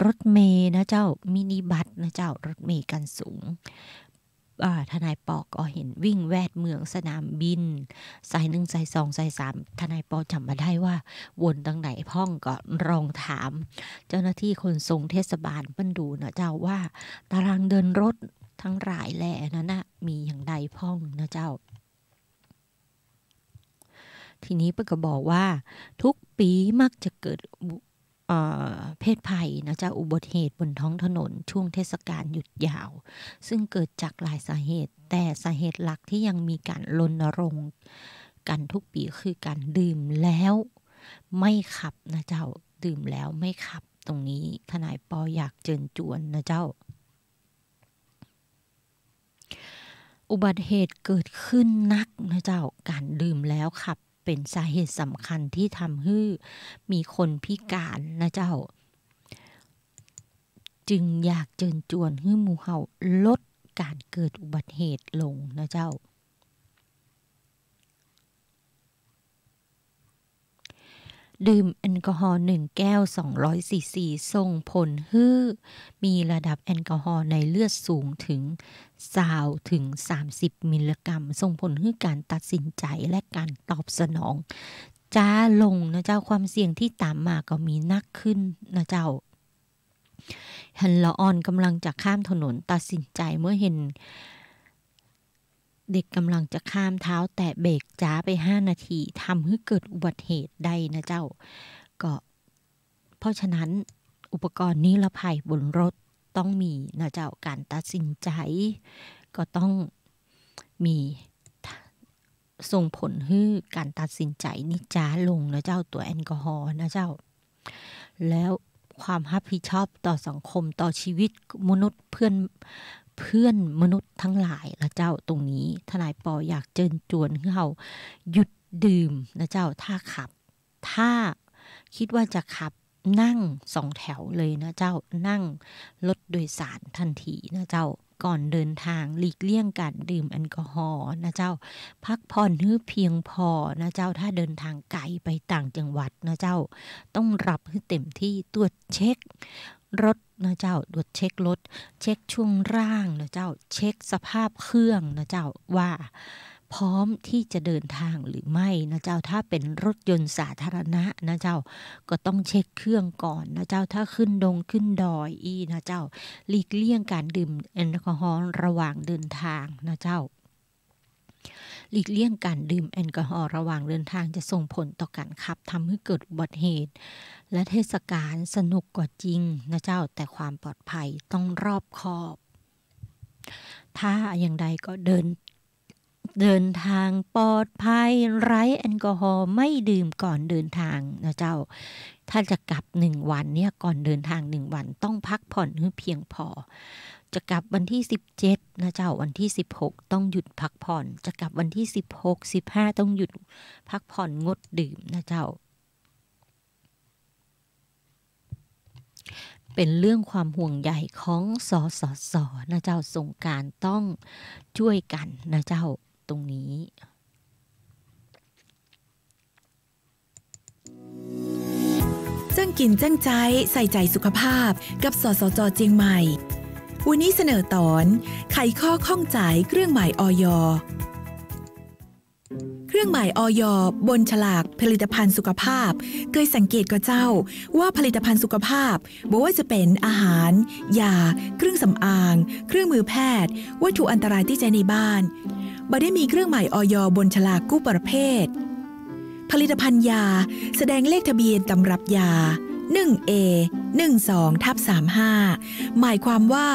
รถเมล์นะเจ้ามินิบัสนะเจ้ารถเมล์กันสูงทนายปอก็เห็นวิ่งแวดเมืองสนามบินสาย1สาย2สาย3ทนายปอจำมาได้ว่าวนตั้งไหนพ่องก็ลองถามเจ้าหน้าที่ขนส่งเทศบาลเปิ้นดูนะเจ้าว่าตารางเดินรถทั้งหลายแหล่นั้นนะมีอย่างใดพ่องนะเจ้าทีนี้เปิ้นก็บอกว่าทุกปีมักจะเกิดเพศภัยนะเจ้าอุบัติเหตุบนท้องถนนช่วงเทศกาลหยุดยาวซึ่งเกิดจากหลายสาเหตุแต่สาเหตุหลักที่ยังมีการรณรงค์กันทุกปีคือการดื่มแล้วไม่ขับนะเจ้าดื่มแล้วไม่ขับตรงนี้ทนายปออยากเชิญชวนนะเจ้าอุบัติเหตุเกิดขึ้นนักนะเจ้าการดื่มแล้วขับเป็นสาเหตุสำคัญที่ทำให้มีคนพิการนะเจ้าจึงอยากเชิญชวนให้หมู่เฮาลดการเกิดอุบัติเหตุลงนะเจ้า ดื่มแอลกอฮอล์1แก้ว200ซีซีส่งผลให้มีระดับแอลกอฮอล์ในเลือดสูงถึง20ถึง30มิลลิกรัมส่งผลให้การตัดสินใจและการตอบสนองจ้าลงนะเจ้าความเสี่ยงที่ตามมาก็มีนักขึ้นนะเจ้าฮันละออนกำลังจะข้ามถนนตัดสินใจเมื่อเห็นเด็กกำลังจะข้ามเท้าแตะเบรกจ้าไป5นาทีทำให้เกิดอุบัติเหตุได้นะเจ้าก็เพราะฉะนั้นอุปกรณ์นิรภัยบนรถต้องมีนะเจ้าการตัดสินใจก็ต้องมีส่งผลให้การตัดสินใจนี่จ้าลงนะเจ้าตัวแอลกอฮอล์นะเจ้าแล้วความรับผิดชอบต่อสังคมต่อชีวิตมนุษย์เพื่อนมนุษย์ทั้งหลายนะเจ้าตรงนี้ทนายปออยากเชิญชวนให้เราหยุดดื่มนะเจ้าถ้าคิดว่าจะขับนั่ง2แถวเลยนะเจ้านั่งรถโดยสารทันทีนะเจ้าก่อนเดินทางหลีกเลี่ยงการดื่มแอลกอฮอล์นะเจ้าพักผ่อนให้เพียงพอนะเจ้าถ้าเดินทางไกลไปต่างจังหวัดนะเจ้าต้องรับให้เต็มที่ตรวจเช็ครถนะเจ้าตรวจเช็ครถเช็คช่วงร่างนะเจ้าเช็คสภาพเครื่องนะเจ้าว่าพร้อมที่จะเดินทางหรือไม่นะเจ้าถ้าเป็นรถยนต์สาธารณะนะเจ้าก็ต้องเช็คเครื่องก่อนนะเจ้าถ้าขึ้นดอยนะเจ้าหลีกเลี่ยงการดื่มแอลกอฮอล์ระหว่างเดินทางนะเจ้าหลีกเลี่ยงการดื่มแอลกอฮอล์ระหว่างเดินทางจะส่งผลต่อการขับทำให้เกิดอุบัติเหตุและเทศกาลสนุกกว่าจริงนะเจ้าแต่ความปลอดภัยต้องรอบคอบถ้าอย่างใดก็เดินทางปลอดภัยไร้แอลกอฮอล์ไม่ดื่มก่อนเดินทางนะเจ้าถ้าจะกลับ1วันเนี่ยก่อนเดินทาง1วันต้องพักผ่อนให้เพียงพอจะกลับวันที่17นะเจ้าวันที่16ต้องหยุดพักผ่อนจะกลับวันที่16 15ต้องหยุดพักผ่อนงดดื่มนะเจ้าเป็นเรื่องความห่วงใยของสสสนะเจ้าสงกรานต์ต้องช่วยกันนะเจ้าตรงนี้จ้างกินจ้างใจใส่ใจสุขภาพกับสสจ.เจียงใหม่วันนี้เสนอตอนไขข้อข้องใจเครื่องหมายอย.เครื่องหมายอย.บนฉลากผลิตภัณฑ์สุขภาพเคยสังเกตกับเจ้าว่าผลิตภัณฑ์สุขภาพบอกว่าจะเป็นอาหารยาเครื่องสำอางเครื่องมือแพทย์วัตถุอันตรายที่ใช้ในบ้านบ่ได้มีเครื่องหมายอย.บนฉลากกู้ประเภทผลิตภัณฑ์ยาแสดงเลขทะเบียนตำรับยา 1A 12/35 หมายความว่า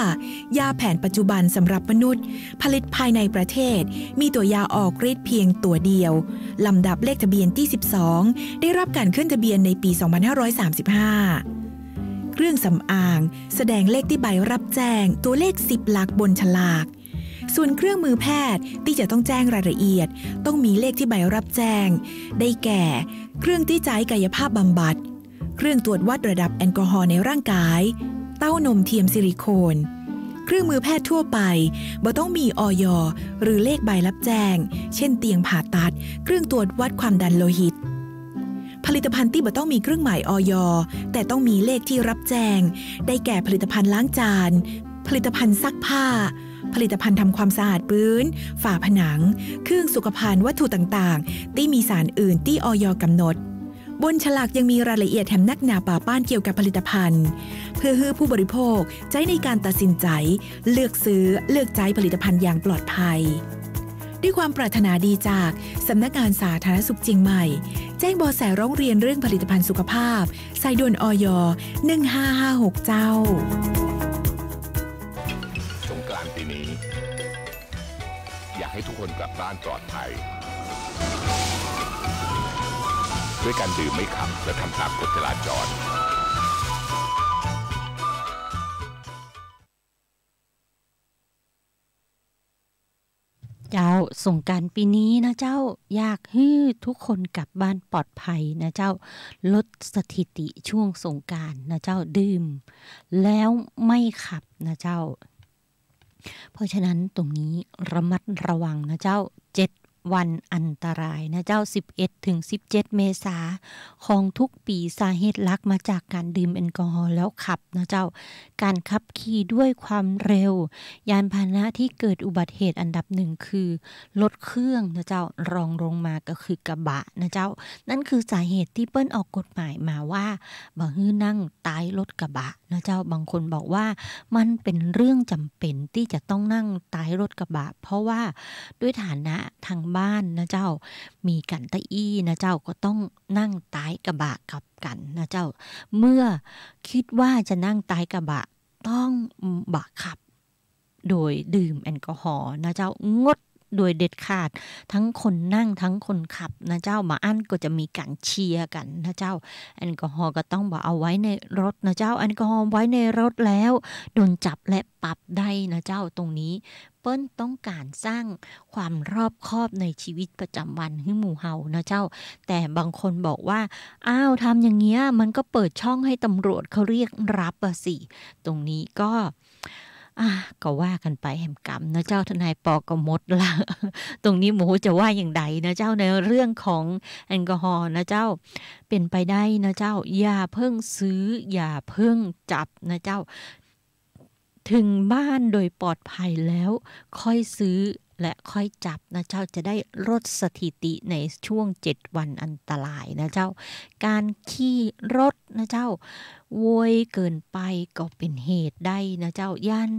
ยาแผนปัจจุบันสำหรับมนุษย์ผลิตภายในประเทศมีตัวยาออกฤทธิ์เพียงตัวเดียวลำดับเลขทะเบียนที่12ได้รับการขึ้นทะเบียนในปี 2535 เครื่องสำอางแสดงเลขที่ใบรับแจ้งตัวเลข10หลักบนฉลากส่วนเครื่องมือแพทย์ที่จะต้องแจ้งรายละเอียดต้องมีเลขที่ใบรับแจ้งได้แก่เครื่องที่ใช้กายภาพบำบัดเครื่องตรวจวัดระดับแอลกอฮอล์ในร่างกายเต้านมเทียมซิลิโคนเครื่องมือแพทย์ทั่วไปบ่ต้องมีอย.หรือเลขใบรับแจ้งเช่นเตียงผ่าตัดเครื่องตรวจวัดความดันโลหิตผลิตภัณฑ์ที่บ่ต้องมีเครื่องหมายอย.แต่ต้องมีเลขที่รับแจ้งได้แก่ผลิตภัณฑ์ล้างจานผลิตภัณฑ์ซักผ้าผลิตภัณฑ์ทำความสะอาดพื้นฝาผนังเครื่องสุขภัณฑ์วัตถุต่างๆที่มีสารอื่นที่อย.กำหนดบนฉลากยังมีรายละเอียดแถมนักหนาป่าป้านเกี่ยวกับผลิตภัณฑ์เพื่อให้ผู้บริโภคใช้ในการตัดสินใจเลือกซื้อเลือกใช้ผลิตภัณฑ์อย่างปลอดภัยด้วยความปรารถนาดีจากสำนักงานสาธารณสุขเชียงใหม่แจ้งเบาะแสร้องเรียนเรื่องผลิตภัณฑ์สุขภาพสายด่วนอย 1556 เจ้าสงกรานต์ปีนี้อยากให้ทุกคนกลับบ้านปลอดภัยด้วยการดื่มไม่ขับและทำตามกฎจราจรเจ้าสงกรานต์ปีนี้นะเจ้าอยากให้ทุกคนกลับบ้านปลอดภัยนะเจ้าลดสถิติช่วงสงกรานต์นะเจ้าดื่มแล้วไม่ขับนะเจ้าเพราะฉะนั้นตรงนี้ระมัดระวังนะเจ้า7 วันอันตรายนะเจ้า11ถึง17เมษาของทุกปีสาเหตุหลักมาจากการดื่มแอลกอฮอล์แล้วขับนะเจ้าการขับขี่ด้วยความเร็วยานพาหนะที่เกิดอุบัติเหตุอันดับหนึ่งคือรถเครื่องนะเจ้ารองลงมาก็คือกระบะนะเจ้านั่นคือสาเหตุที่เปิ้นออกกฎหมายมาว่าบ่ฮื้อนั่งท้ายรถกระบะนะเจ้าบางคนบอกว่ามันเป็นเรื่องจำเป็นที่จะต้องนั่งท้ายรถกระบะเพราะว่าด้วยฐานะทางบ้านนะเจ้ามีกันตะอี้นะเจ้าก็ต้องนั่งท้ายกระบะกับกันนะเจ้าเมื่อคิดว่าจะนั่งท้ายกระบะต้องบังคับโดยดื่มแอลกอฮอล์นะเจ้างดโดยเด็ดขาดทั้งคนนั่งทั้งคนขับนะเจ้ามาอั้นก็จะมีการเชียร์กันนะเจ้าแอลกอฮอล์ก็ต้องบ่เอาไว้ในรถนะเจ้าแอลกอฮอล์ไว้ในรถแล้วโดนจับและปรับได้นะเจ้าตรงนี้เปิ้นต้องการสร้างความรอบคอบในชีวิตประจำวันให้หมู่เฮานะเจ้าแต่บางคนบอกว่าอ้าวทำอย่างเงี้ยมันก็เปิดช่องให้ตำรวจเขาเรียกรับอะสิตรงนี้ก็ว่ากันไปแหมกรรมนะเจ้าทนายปอก็หมดละตรงนี้หมูจะว่าอย่างใดนะเจ้าในเรื่องของแอลกอฮอล์นะเจ้าเป็นไปได้นะเจ้าอย่าเพิ่งซื้ออย่าเพิ่งจับนะเจ้าถึงบ้านโดยปลอดภัยแล้วค่อยซื้อและค่อยจับนะเจ้าจะได้ลดสถิติในช่วง7วันอันตรายนะเจ้าการขี่รถนะเจ้าโวยเกินไปก็เป็นเหตุได้นะเจ้าย่าน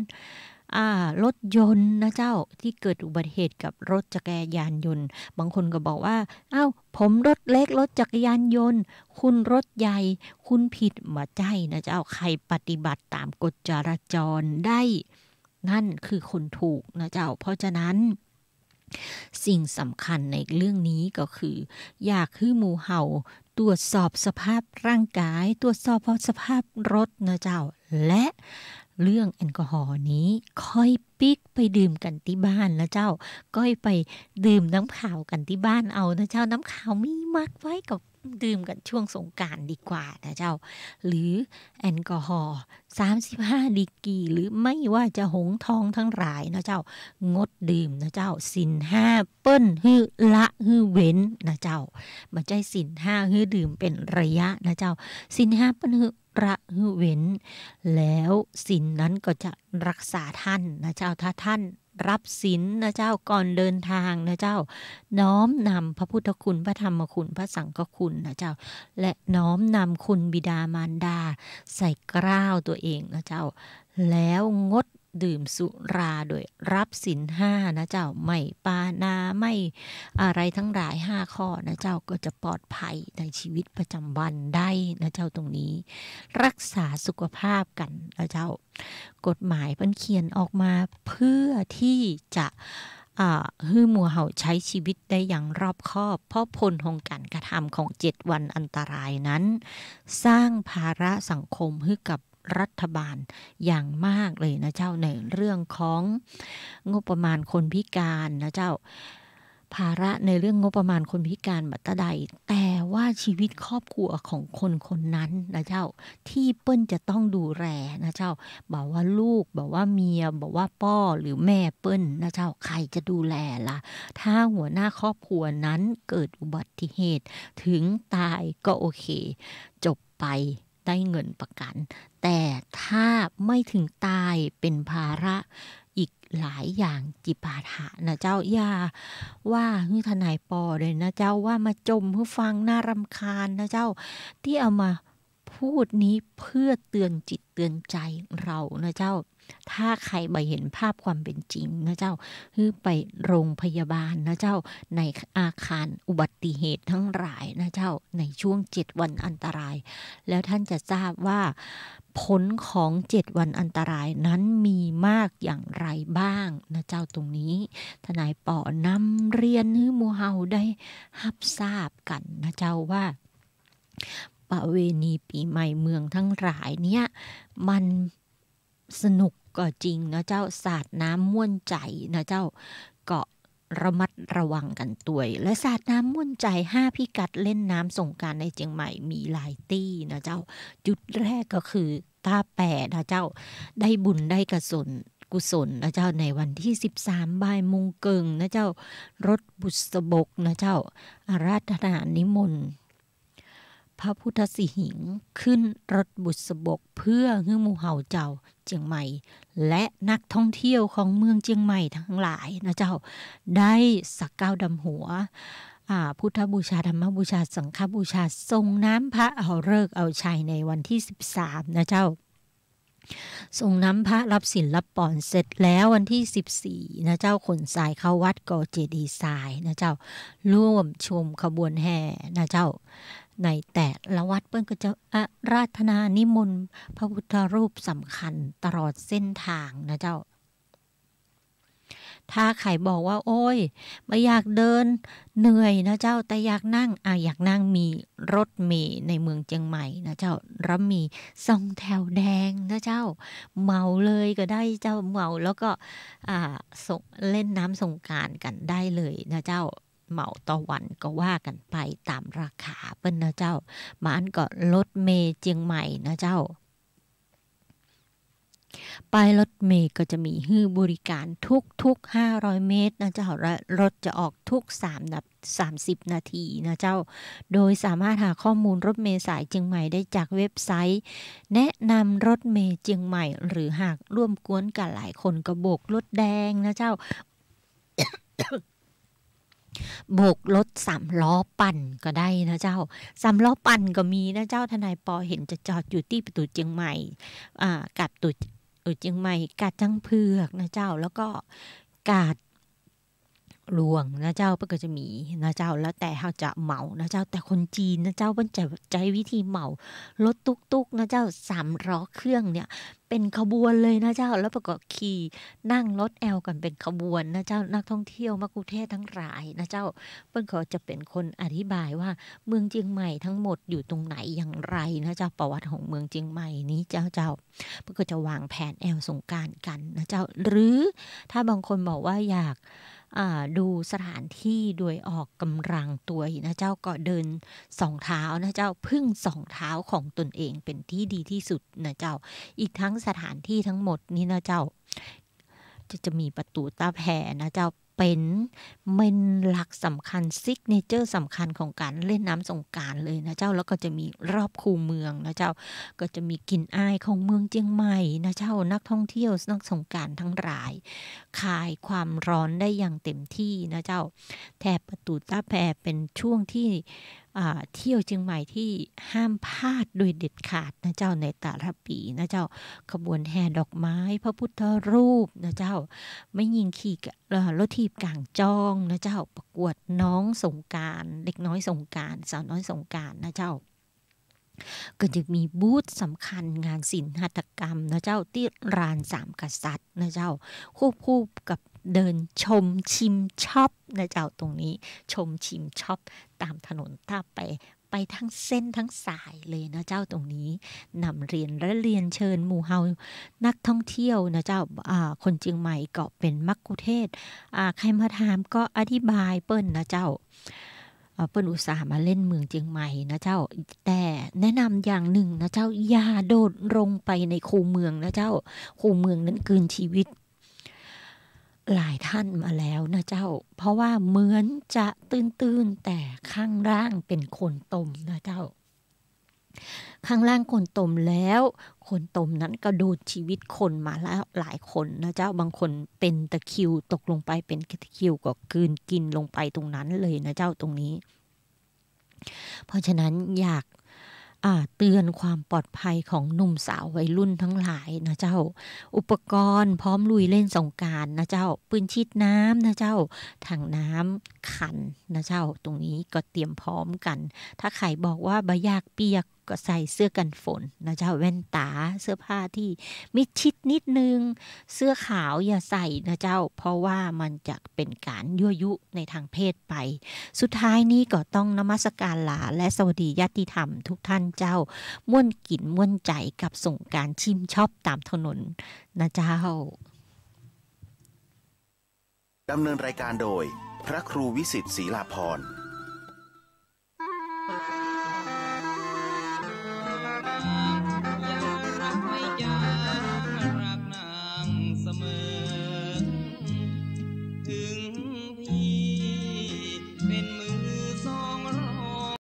รถยนต์นะเจ้าที่เกิดอุบัติเหตุกับรถจักรยานยนต์บางคนก็บอกว่าอ้าวผมรถเล็กรถจักรยานยนต์คุณรถใหญ่คุณผิดมาใจนะเจ้าใครปฏิบัติตามกฎจราจรได้นั่นคือคนถูกนะเจ้าเพราะฉะนั้นสิ่งสำคัญในเรื่องนี้ก็คืออยากให้หมู่เฮาตรวจสอบสภาพร่างกายตรวจสอบสภาพรถนะเจ้าและเรื่องแอลกอฮอล์นี้ค่อยปิกไปดื่มกันที่บ้านนะเจ้าก็ไปดื่มน้ำขาวกันที่บ้านเอานะเจ้าน้ำขาวมีมักไว้กับดื่มกันช่วงสงกรานต์ดีกว่านะเจ้าหรือแอลกอฮอล์35ดีกรีหรือไม่ว่าจะหงทองทั้งหลายนะเจ้างดดื่มนะเจ้าศีล5เปิ้นฮื้อละฮื้อเว้นนะเจ้าบ่ใช่ศีล5ฮื้อดื่มเป็นระยะนะเจ้าศีล5เปิ้นฮื้อละฮื้อเว้นแล้วศีลนั้นก็จะรักษาท่านนะเจ้าถ้าท่านรับศีลนะเจ้าก่อนเดินทางนะเจ้าน้อมนำพระพุทธคุณพระธรรมคุณพระสังฆคุณนะเจ้าและน้อมนำคุณบิดามารดาใส่กล้าวตัวเองนะเจ้าแล้วงดดื่มสุราโดยรับศีล5นะเจ้าไม่ปานาไม่อะไรทั้งหลาย5ข้อนะเจ้าก็จะปลอดภัยในชีวิตประจำวันได้นะเจ้าตรงนี้รักษาสุขภาพกันนะเจ้ากฎหมายเพิ่นเขียนออกมาเพื่อที่จะให้หมู่เฮาใช้ชีวิตได้อย่างรอบคอบเพราะผลของการกระทำของ7วันอันตรายนั้นสร้างภาระสังคมให้กับรัฐบาลอย่างมากเลยนะเจ้าในเรื่องของงบประมาณคนพิการนะเจ้าภาระในเรื่องงบประมาณคนพิการบัตรใดแต่ว่าชีวิตครอบครัวของคนคนนั้นนะเจ้าที่เปิ้นจะต้องดูแลนะเจ้าบอกว่าลูกบอกว่าเมียบอกว่าพ่อหรือแม่เปิ้นนะเจ้าใครจะดูแลล่ะถ้าหัวหน้าครอบครัวนั้นเกิดอุบัติเหตุถึงตายก็โอเคจบไปได้เงินประกันแต่ถ้าไม่ถึงตายเป็นภาระอีกหลายอย่างจิปาถะนะเจ้าอย่าว่าฮือทนายปอเลยนะเจ้าว่ามาจมให้ฟังน่ารำคาญนะเจ้าที่เอามาพูดนี้เพื่อเตือนจิตเตือนใจเรานะเจ้าถ้าใครไปเห็นภาพความเป็นจริงนะเจ้าคือไปโรงพยาบาลนะเจ้าในอาคารอุบัติเหตุทั้งหลายนะเจ้าในช่วง7วันอันตรายแล้วท่านจะทราบว่าผลของ7วันอันตรายนั้นมีมากอย่างไรบ้างนะเจ้าตรงนี้ทนายปอนำเรียนให้หมู่เฮาได้รับทราบกันนะเจ้าว่าประเวณีปีใหม่เมืองทั้งหลายเนี่ยมันสนุกก็จริงนะเจ้าสาดน้ำม่วนใจนะเจ้าก็ระมัดระวังกันตัวและสาดน้ำม่วนใจ5พิกัดเล่นน้ำสงกรานต์ในเชียงใหม่มีหลายที่นะเจ้าจุดแรกก็คือท่าแปะนะเจ้าได้บุญได้กุ กุศลนะเจ้าในวันที่13บ่ายโมงเกิงนะเจ้ารถบุษบกนะเจ้าอาราธนานิมนต์พระพุทธสิหิงค์ขึ้นรถบุษบกเพื่อให้หมู่เฮาเจ้าเจียงใหม่และนักท่องเที่ยวของเมืองเจียงใหม่ทั้งหลายนะเจ้าได้สักการะดำหัวพุทธบูชาธรรมบูชาสังฆบูชาทรงน้ำพระเอาฤกษ์เอาชัยในวันที่13นะเจ้าทรงน้ำพระรับศีลรับปอนเสร็จแล้ววันที่14นะเจ้าขนทรายเข้าวัดก่อเจดีย์ทรายนะเจ้าร่วมชมขบวนแห่นะเจ้าในแต่ละวัดเปิ้นก็จะอาราธนานิมนต์พระพุทธรูปสำคัญตลอดเส้นทางนะเจ้าถ้าใครบอกว่าโอ้ยไม่อยากเดินเหนื่อยนะเจ้าแต่อยากนั่งอยากนั่งมีรถเมล์ในเมืองเชียงใหม่นะเจ้าแล้วมี2แถวแดงนะเจ้าเหมาเลยก็ได้เจ้าเหมาแล้วก็เล่นน้ำสงกรานต์กันได้เลยนะเจ้าเหมาต่อวันก็ว่ากันไปตามราคาเปิ้นนะเจ้ามาอันก็รถเมล์เชียงใหม่นะเจ้าป้ายรถเมล์ก็จะมีให้บริการทุก500 เมตรนะเจ้ารถจะออกทุก30 นาทีนะเจ้าโดยสามารถหาข้อมูลรถเมล์สายเชียงใหม่ได้จากเว็บไซต์แนะนำรถเมล์เชียงใหม่หรือหากร่วมกวนกันหลายคนก็โบกรถแดงนะเจ้า โบกรถ3 ล้อปั่นก็ได้นะเจ้า3 ล้อปั่นก็มีนะเจ้าทนายปอเห็นจะจอดอยู่ที่ประตูเชียงใหม่กับตูเชียงใหม่กาดจังเผือกนะเจ้าแล้วก็กาดหลวงนะเจ้าเพิ่นก็จะมีนะเจ้าแล้วแต่เขาจะเหมานะเจ้าแต่คนจีนนะเจ้าเพิ่นจะใช้วิธีเหมารถตุ๊กๆนะเจ้า3 ล้อเครื่องเนี่ยเป็นขบวนเลยนะเจ้าแล้วประกอบขี่นั่งรถแอลกันเป็นขบวนนะเจ้านักท่องเที่ยวมักคุเทศทั้งหลายนะเจ้าเพิ่นก็จะเป็นคนอธิบายว่าเมืองเชียงใหม่ทั้งหมดอยู่ตรงไหนอย่างไรนะเจ้าประวัติของเมืองเชียงใหม่นี้เจ้าเพิ่นก็จะวางแผนแอลสงกรานต์กันนะเจ้าหรือถ้าบางคนบอกว่าอยากดูสถานที่โดยออกกำลังตัวนะเจ้าก็เดิน2 เท้านะเจ้าพึ่ง2 เท้าของตนเองเป็นที่ดีที่สุดนะเจ้าอีกทั้งสถานที่ทั้งหมดนี้นะเจ้าจะมีประตูตาแผ่นะเจ้าเป็นหลักสำคัญซิกเนเจอร์สำคัญของการเล่นน้ำสงกรานต์เลยนะเจ้าแล้วก็จะมีรอบคูเมืองนะเจ้าก็จะมีกลิ่นอายของเมืองเชียงใหม่นะเจ้านักท่องเที่ยวนักสงกรานต์ทั้งหลายคลายความร้อนได้อย่างเต็มที่นะเจ้าแถบประตูตาแผ่เป็นช่วงที่เที่ยวเชียงใหม่ที่ห้ามพลาดโดยเด็ดขาดนะเจ้าในแต่ละปีนะเจ้าขบวนแห่ดอกไม้พระพุทธรูปนะเจ้าไม่ยิงขี่รถถีบกลางจ้องนะเจ้าประกวดน้องสงกรานต์เด็กน้อยสงกรานต์สาวน้อยสงกรานต์นะเจ้าก็จะมีบูธสำคัญงานศิลปหัตถกรรมนะเจ้าที่ลาน3 กษัตริย์นะเจ้าควบคู่กับเดินชมชิมช็อปนะเจ้าตรงนี้ชมชิมช็อปตามถนนท่าไปทั้งเส้นทั้งสายเลยนะเจ้าตรงนี้นำเรียนและเรียนเชิญหมู่เฮานักท่องเที่ยวนะเจ้าคนเชียงใหม่ก็เป็นมักคุเทศใครมาถามก็อธิบายเปิ้นนะเจ้าเปิ้นอุตส่าห์มาเล่นเมืองเชียงใหม่นะเจ้าแต่แนะนำอย่างหนึ่งนะเจ้าอย่าโดดลงไปในคูเมืองนะเจ้าคูเมืองนั้นเกินชีวิตหลายท่านมาแล้วนะเจ้าเพราะว่าเหมือนจะตื้นแต่ข้างล่างเป็นโคลนตมนะเจ้าข้างล่างโคลนตมแล้วโคลนตมนั้นก็ดูดชีวิตคนมาแล้วหลายคนนะเจ้าบางคนเป็นตะคริวตกลงไปเป็นตะคริวก็กลืนกินลงไปตรงนั้นเลยนะเจ้าตรงนี้เพราะฉะนั้นอยากเตือนความปลอดภัยของหนุ่มสาววัยรุ่นทั้งหลายนะเจ้าอุปกรณ์พร้อมลุยเล่นสงกรานต์นะเจ้าปืนฉีดน้ำนะเจ้าถังน้ำขันนะเจ้าตรงนี้ก็เตรียมพร้อมกันถ้าใครบอกว่าบ่อยากเปียกก็ใส่เสื้อกันฝนนะเจ้าแว่นตาเสื้อผ้าที่มิดชิดนิดนึงเสื้อขาวอย่าใส่นะเจ้าเพราะว่ามันจะเป็นการยั่วยุในทางเพศไปสุดท้ายนี้ก็ต้องนมัสการลาและสวัสดีญาติธรรมทุกท่านเจ้าม่วนกินม่วนใจกับสงกรานต์ชิมช็อปตามถนนนะเจ้าดำเนินรายการโดยพระครูวิสิทธิ์ศรีลาภรณ์